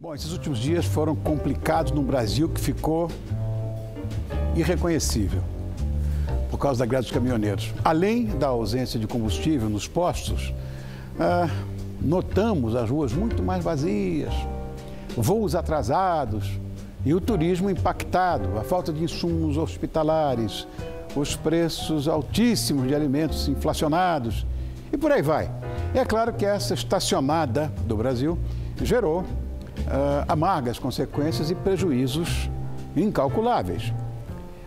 Bom, esses últimos dias foram complicados num Brasil que ficou irreconhecível por causa da greve dos caminhoneiros. Além da ausência de combustível nos postos, notamos as ruas muito mais vazias, voos atrasados e o turismo impactado, a falta de insumos hospitalares, os preços altíssimos de alimentos inflacionados e por aí vai. E é claro que essa estacionada do Brasil gerou amargas consequências e prejuízos incalculáveis.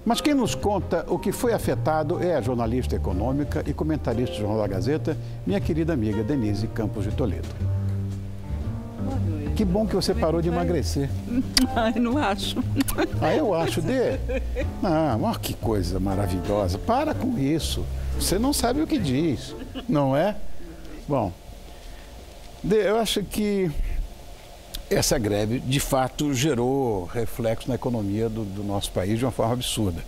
Mas quem nos conta o que foi afetado é a jornalista econômica e comentarista do Jornal da Gazeta, minha querida amiga Denise Campos de Toledo. Boa noite. Que bom que você parou de emagrecer. Eu não acho. Eu acho, Dê. Olha que coisa maravilhosa. Para com isso. Você não sabe o que diz, não é? Bom, Dê, eu acho que essa greve, de fato, gerou reflexo na economia do nosso país de uma forma absurda.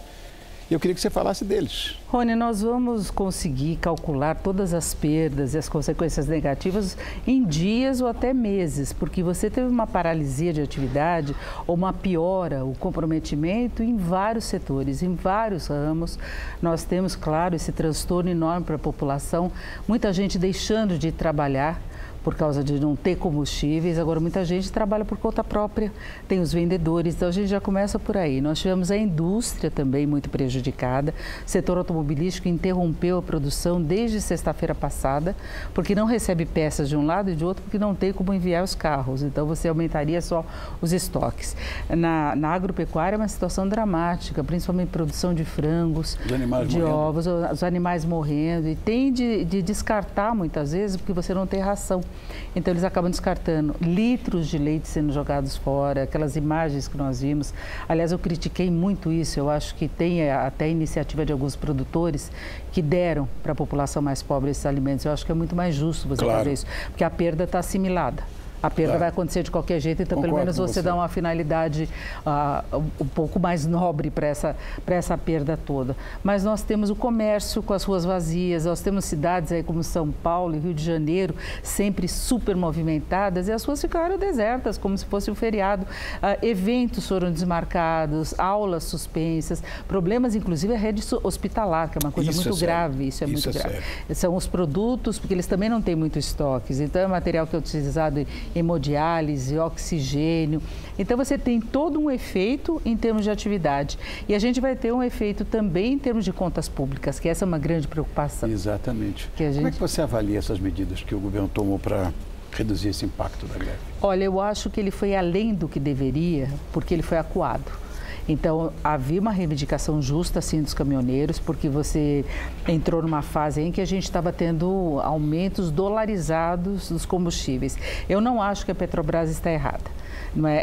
E eu queria que você falasse deles. Rony, nós vamos conseguir calcular todas as perdas e as consequências negativas em dias ou até meses, porque você teve uma paralisia de atividade ou uma piora, o comprometimento em vários setores, em vários ramos. Nós temos, claro, esse transtorno enorme para a população, muita gente deixando de trabalhar por causa de não ter combustíveis. Agora, muita gente trabalha por conta própria, tem os vendedores, então a gente já começa por aí. Nós tivemos a indústria também muito prejudicada, o setor automobilístico interrompeu a produção desde sexta-feira passada, porque não recebe peças de um lado e de outro, porque não tem como enviar os carros, então você aumentaria só os estoques. Na agropecuária é uma situação dramática, principalmente produção de frangos, de ovos, os animais morrendo, e tem de descartar muitas vezes, porque você não tem ração. Então, eles acabam descartando litros de leite sendo jogados fora, aquelas imagens que nós vimos. Aliás, eu critiquei muito isso. Eu acho que tem até a iniciativa de alguns produtores que deram para a população mais pobre esses alimentos. Eu acho que é muito mais justo você fazer isso, porque a perda está assimilada. A perda vai acontecer de qualquer jeito, então pelo menos você dá uma finalidade um pouco mais nobre para essa perda toda. Mas nós temos o comércio com as ruas vazias, nós temos cidades aí como São Paulo e Rio de Janeiro sempre super movimentadas e as ruas ficaram desertas, como se fosse um feriado. Eventos foram desmarcados, aulas suspensas, problemas inclusive a rede hospitalar, que é uma coisa muito grave, isso é muito grave. São os produtos, porque eles também não têm muitos estoques, então é material que é utilizado hemodiálise, oxigênio. Então, você tem todo um efeito em termos de atividade. E a gente vai ter um efeito também em termos de contas públicas, que essa é uma grande preocupação. Exatamente. Como é que você avalia essas medidas que o governo tomou para reduzir esse impacto da greve? Olha, eu acho que ele foi além do que deveria, porque ele foi acuado. Então, havia uma reivindicação justa, sim, dos caminhoneiros, porque você entrou numa fase em que a gente estava tendo aumentos dolarizados dos combustíveis. Eu não acho que a Petrobras está errada.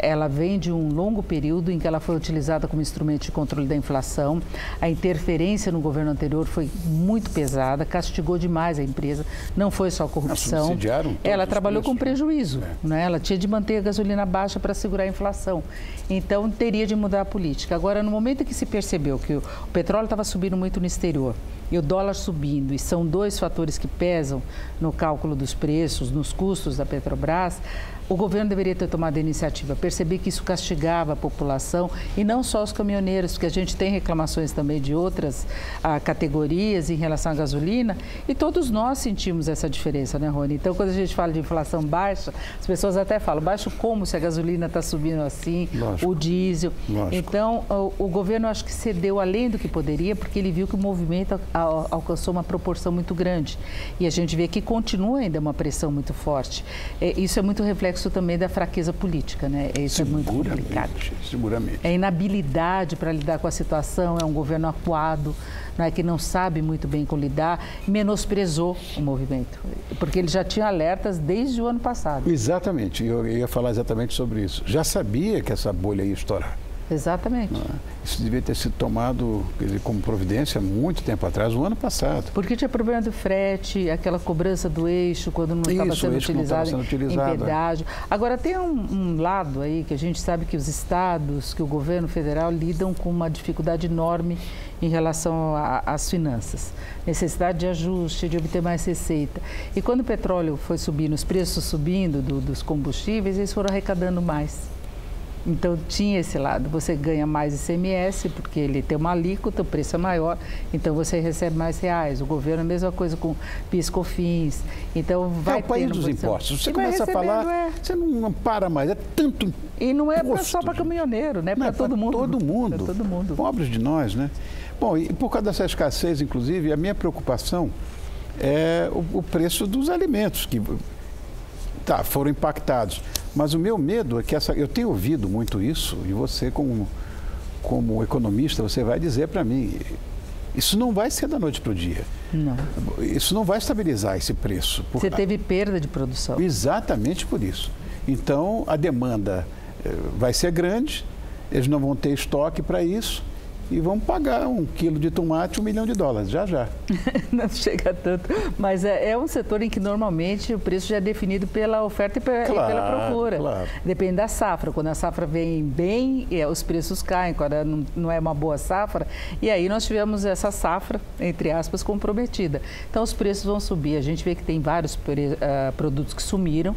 Ela vem de um longo período em que ela foi utilizada como instrumento de controle da inflação. A interferência no governo anterior foi muito pesada, castigou demais a empresa, não foi só corrupção. Ela trabalhou com prejuízo, ela tinha de manter a gasolina baixa para segurar a inflação. Então, teria de mudar a política. Agora, no momento em que se percebeu que o petróleo estava subindo muito no exterior e o dólar subindo, e são dois fatores que pesam no cálculo dos preços, nos custos da Petrobras, o governo deveria ter tomado a iniciativa, perceber que isso castigava a população e não só os caminhoneiros, porque a gente tem reclamações também de outras categorias em relação à gasolina e todos nós sentimos essa diferença, né, Rony? Então, quando a gente fala de inflação baixa, as pessoas até falam, baixo como se a gasolina está subindo assim, o diesel. Então, o governo acho que cedeu além do que poderia, porque ele viu que o movimento alcançou uma proporção muito grande. E a gente vê que continua ainda uma pressão muito forte. Isso é muito reflexo também da fraqueza política, né? Isso é muito complicado. Seguramente. É inabilidade para lidar com a situação, é um governo acuado, que não sabe muito bem como lidar, menosprezou o movimento, porque ele já tinha alertas desde o ano passado. Exatamente, eu ia falar exatamente sobre isso. Já sabia que essa bolha ia estourar. Exatamente. Isso devia ter sido tomado, quer dizer, como providência muito tempo atrás, o ano passado. Porque tinha problema do frete, aquela cobrança do eixo quando não estava sendo utilizado em pedágio. Agora, tem um lado aí que a gente sabe que os estados, que o governo federal lidam com uma dificuldade enorme em relação às finanças. Necessidade de ajuste, de obter mais receita. E quando o petróleo foi subindo, os preços subindo dos combustíveis, eles foram arrecadando mais. Então, tinha esse lado. Você ganha mais ICMS, porque ele tem uma alíquota, o preço é maior, então você recebe mais reais. O governo, a mesma coisa com PIS, COFINS. Então, vai é o país dos impostos. Você começa a falar, você não para mais. É tanto E não é só para caminhoneiro, né? Para todo mundo. Todo mundo. Para todo mundo. Pobres de nós, né? Bom, e por causa dessa escassez, inclusive, a minha preocupação é o preço dos alimentos, que foram impactados. Mas o meu medo é que eu tenho ouvido muito isso, e você, como economista, você vai dizer para mim, isso não vai ser da noite para o dia. Não. Isso não vai estabilizar esse preço. Você teve perda de produção. Exatamente por isso. Então, a demanda vai ser grande, eles não vão ter estoque para isso, e vão pagar 1 quilo de tomate $1 milhão, já. Não chega tanto, mas é um setor em que normalmente o preço já é definido pela oferta e pela procura. Claro. Depende da safra. Quando a safra vem bem, os preços caem. Quando não é uma boa safra, e aí nós tivemos essa safra, entre aspas, comprometida. Então os preços vão subir. A gente vê que tem vários produtos que sumiram.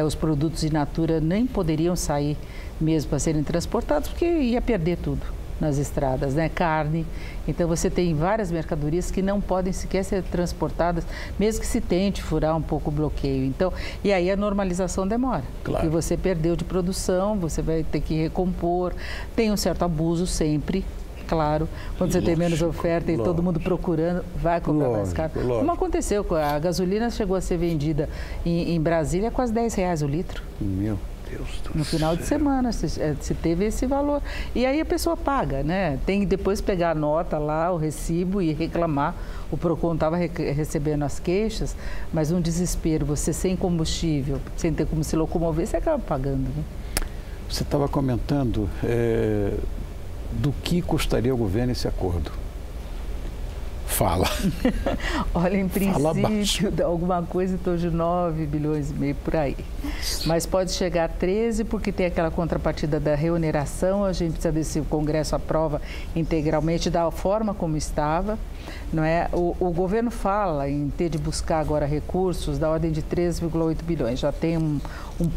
Os produtos in natura nem poderiam sair mesmo para serem transportados, porque ia perder tudo nas estradas, né? Carne. Então, você tem várias mercadorias que não podem sequer ser transportadas, mesmo que se tente furar um pouco o bloqueio. Então, e aí a normalização demora. Claro. E você perdeu de produção, você vai ter que recompor. Tem um certo abuso sempre, claro. Quando você tem menos oferta e todo mundo procurando, vai comprar mais caro. Como aconteceu, a gasolina chegou a ser vendida em Brasília a quase R$10 o litro. Meu Deus do céu. No final de semana, se teve esse valor. E aí a pessoa paga, né? Tem que depois pegar a nota lá, o recibo e reclamar. O PROCON estava recebendo as queixas, mas um desespero, você sem combustível, sem ter como se locomover, você acaba pagando, né? Você estava comentando do que custaria ao governo esse acordo. Fala. Olha, em princípio, alguma coisa em torno de 9,5 bilhões por aí. Mas pode chegar a 13, porque tem aquela contrapartida da reoneração. A gente precisa ver se o Congresso aprova integralmente da forma como estava. Não é? O governo fala em ter de buscar agora recursos da ordem de 3,8 bilhões. Já tem um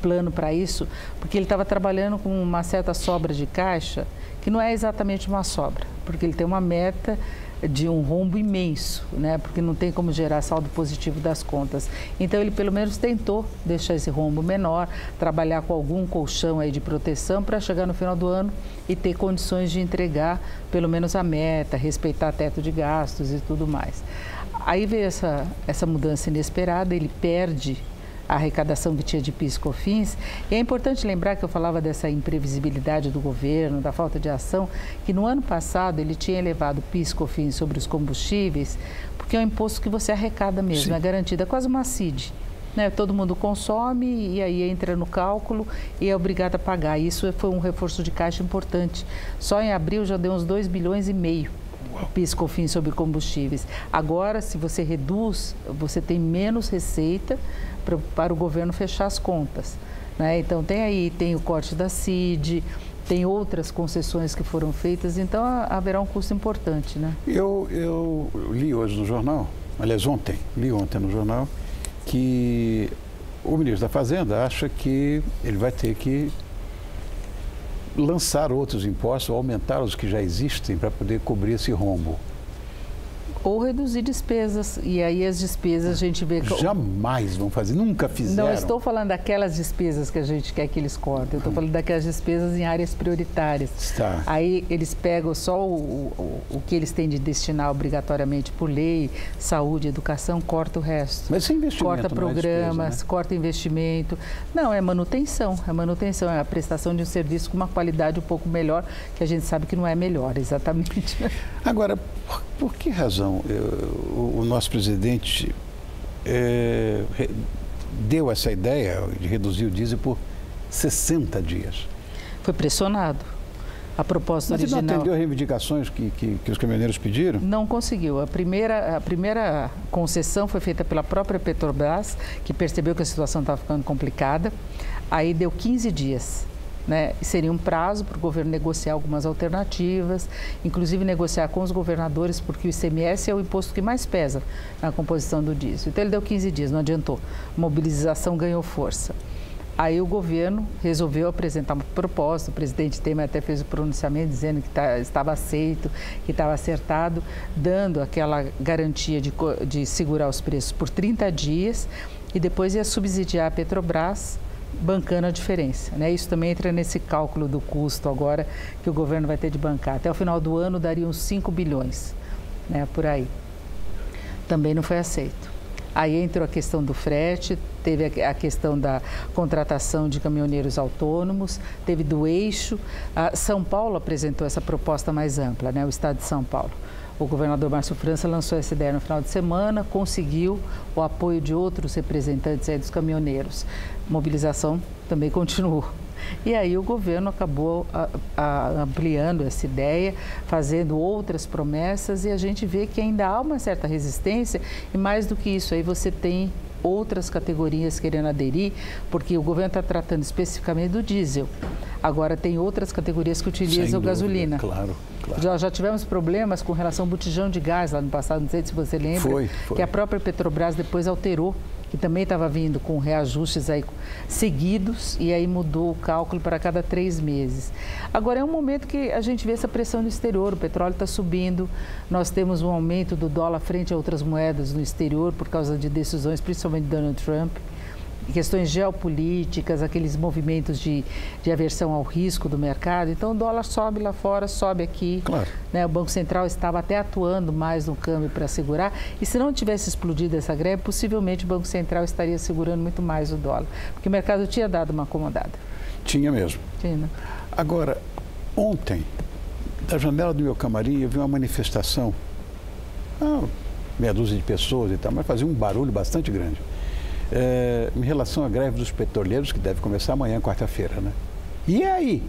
plano para isso, porque ele estava trabalhando com uma certa sobra de caixa, que não é exatamente uma sobra, porque ele tem uma meta de um rombo imenso, né? Porque não tem como gerar saldo positivo das contas. Então, ele pelo menos tentou deixar esse rombo menor, trabalhar com algum colchão aí de proteção para chegar no final do ano e ter condições de entregar pelo menos a meta, respeitar teto de gastos e tudo mais. Aí veio essa mudança inesperada, ele perde a arrecadação que tinha de PIS e COFINS. E é importante lembrar que eu falava dessa imprevisibilidade do governo, da falta de ação, que no ano passado ele tinha elevado PIS e COFINS sobre os combustíveis, porque é um imposto que você arrecada mesmo, é garantido, é quase uma CID. Né? Todo mundo consome e aí entra no cálculo e é obrigado a pagar. Isso foi um reforço de caixa importante. Só em abril já deu uns 2,5 bilhões. PIS, COFINS sobre combustíveis. Agora, se você reduz, você tem menos receita para o governo fechar as contas, né? Então, tem o corte da CID, tem outras concessões que foram feitas, então haverá um custo importante, né? Eu li hoje no jornal, aliás, li ontem no jornal, que o ministro da Fazenda acha que ele vai ter que lançar outros impostos, ou aumentar os que já existem para poder cobrir esse rombo. Ou reduzir despesas, e aí as despesas a gente vê... Jamais vão fazer, nunca fizeram. Não estou falando daquelas despesas que a gente quer que eles cortem, eu estou falando daquelas despesas em áreas prioritárias. Tá. Aí eles pegam só o que eles têm de destinar obrigatoriamente por lei, saúde, educação, corta o resto. Mas esse investimento corta programas, não é despesa, né? Corta investimento. Não, é manutenção, é a prestação de um serviço com uma qualidade um pouco melhor, que a gente sabe que não é melhor, exatamente. Agora, por que razão o nosso presidente deu essa ideia de reduzir o diesel por 60 dias? Foi pressionado. a proposta original. Mas não atendeu as reivindicações que os caminhoneiros pediram? Não conseguiu. A primeira concessão foi feita pela própria Petrobras, que percebeu que a situação estava ficando complicada. Aí deu 15 dias. Né? Seria um prazo para o governo negociar algumas alternativas, inclusive negociar com os governadores, porque o ICMS é o imposto que mais pesa na composição do diesel. Então ele deu 15 dias, não adiantou. A mobilização ganhou força. Aí o governo resolveu apresentar uma proposta, o presidente Temer até fez o pronunciamento dizendo que estava aceito, que estava acertado, dando aquela garantia de segurar os preços por 30 dias e depois ia subsidiar a Petrobras, bancando a diferença. Né? Isso também entra nesse cálculo do custo agora que o governo vai ter de bancar. Até o final do ano daria uns 5 bilhões, né, por aí. Também não foi aceito. Aí entrou a questão do frete, teve a questão da contratação de caminhoneiros autônomos, teve do eixo. São Paulo apresentou essa proposta mais ampla, né? O estado de São Paulo. O governador Márcio França lançou essa ideia no final de semana, conseguiu o apoio de outros representantes aí dos caminhoneiros. Mobilização também continuou. E aí o governo acabou ampliando essa ideia, fazendo outras promessas e a gente vê que ainda há uma certa resistência e mais do que isso, aí você tem outras categorias querendo aderir, porque o governo está tratando especificamente do diesel. Agora tem outras categorias que utilizam gasolina. Claro. Já tivemos problemas com relação ao botijão de gás lá no passado, não sei se você lembra, foi. Que a própria Petrobras depois alterou, que também estava vindo com reajustes aí seguidos e aí mudou o cálculo para cada 3 meses. Agora é um momento que a gente vê essa pressão no exterior, o petróleo está subindo, nós temos um aumento do dólar frente a outras moedas no exterior por causa de decisões, principalmente de Donald Trump, questões geopolíticas, aqueles movimentos de aversão ao risco do mercado. Então, o dólar sobe lá fora, sobe aqui. Claro. Né? O Banco Central estava até atuando mais no câmbio para segurar. E se não tivesse explodido essa greve, possivelmente o Banco Central estaria segurando muito mais o dólar. Porque o mercado tinha dado uma acomodada. Tinha mesmo. Tinha. Agora, ontem, da janela do meu camarim, eu vi uma manifestação. Meia dúzia de pessoas e tal, mas fazia um barulho bastante grande. Em relação à greve dos petroleiros, que deve começar amanhã, quarta-feira, né? E aí?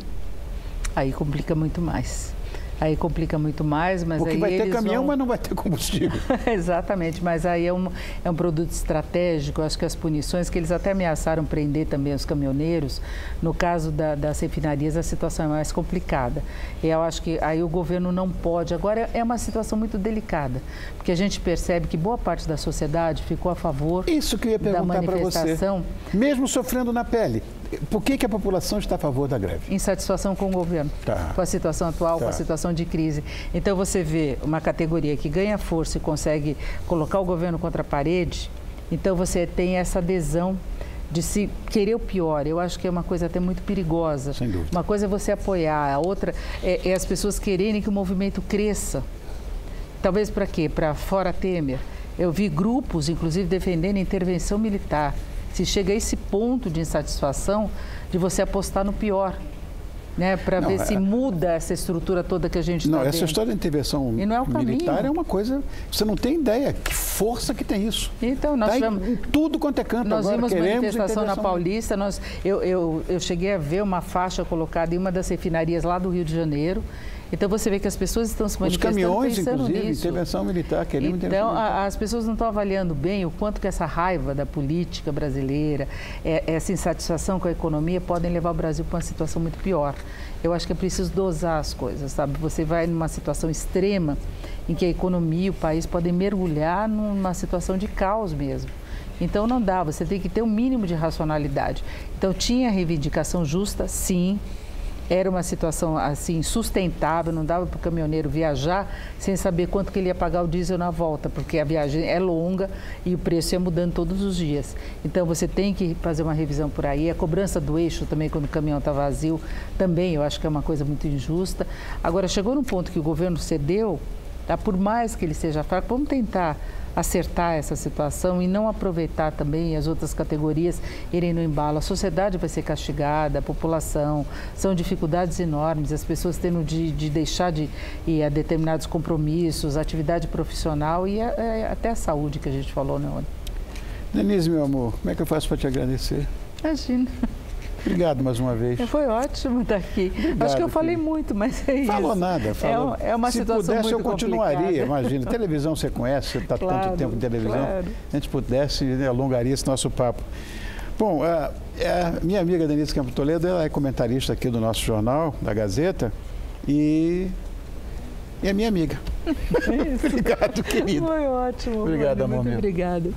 Aí complica muito mais. Aí complica muito mais, mas porque aí vai ter eles caminhão, vão... mas não vai ter combustível. Exatamente, mas aí é um produto estratégico. Eu acho que as punições, que eles até ameaçaram prender também os caminhoneiros, no caso das refinarias a situação é mais complicada. E eu acho que aí o governo não pode. Agora é uma situação muito delicada, porque a gente percebe que boa parte da sociedade ficou a favor Isso que eu ia perguntar para você. Mesmo sofrendo na pele. Por que a população está a favor da greve? Insatisfação com o governo, com a situação atual, com a situação de crise. Então você vê uma categoria que ganha força e consegue colocar o governo contra a parede, então você tem essa adesão de se querer o pior. Eu acho que é uma coisa até muito perigosa. Sem dúvida. Uma coisa é você apoiar, a outra é as pessoas quererem que o movimento cresça. Talvez para quê? Para fora Temer. Eu vi grupos, inclusive, defendendo intervenção militar. Se chega a esse ponto de insatisfação, de você apostar no pior, né? Para ver se muda essa estrutura toda que a gente está vendo. Não, essa história da intervenção militar é uma coisa... Você não tem ideia que força que tem isso. Então, nós tivemos... em tudo quanto é canto nós agora, vimos manifestação na Paulista. Eu cheguei a ver uma faixa colocada em uma das refinarias lá do Rio de Janeiro. Então, você vê que as pessoas estão se manifestando caminhões, pensando inclusive, nisso. Intervenção militar, querendo intervenção militar. As pessoas não estão avaliando bem o quanto que essa raiva da política brasileira, essa insatisfação com a economia podem levar o Brasil para uma situação muito pior. Eu acho que é preciso dosar as coisas, sabe? Você vai numa situação extrema em que a economia e o país podem mergulhar numa situação de caos mesmo. Então, não dá, você tem que ter um mínimo de racionalidade. Então, tinha reivindicação justa, sim. Era uma situação assim sustentável, não dava para o caminhoneiro viajar sem saber quanto que ele ia pagar o diesel na volta, porque a viagem é longa e o preço ia mudando todos os dias. Então você tem que fazer uma revisão por aí. A cobrança do eixo também, quando o caminhão está vazio, também eu acho que é uma coisa muito injusta. Agora, chegou num ponto que o governo cedeu, tá? Por mais que ele seja fraco, vamos tentar acertar essa situação e não aproveitar também as outras categorias irem no embalo. A sociedade vai ser castigada, a população, são dificuldades enormes, as pessoas tendo de deixar de ir a determinados compromissos, atividade profissional e até a saúde que a gente falou, né, Oni? Denise, meu amor, como é que eu faço para te agradecer? Imagina. Obrigado mais uma vez. Foi ótimo estar aqui. Obrigado, acho que eu falei muito, mas é isso. Falou nada. Falou. É uma situação Se pudesse, muito eu continuaria. complicada. Imagina, televisão você conhece, você está tanto tempo em televisão. Claro. A gente pudesse, alongaria esse nosso papo. Bom, a minha amiga Denise Campos Toledo, ela é comentarista aqui do nosso jornal, da Gazeta, e é minha amiga. É isso. Obrigado, querido. Foi ótimo. Obrigado, amor Muito meu. obrigada.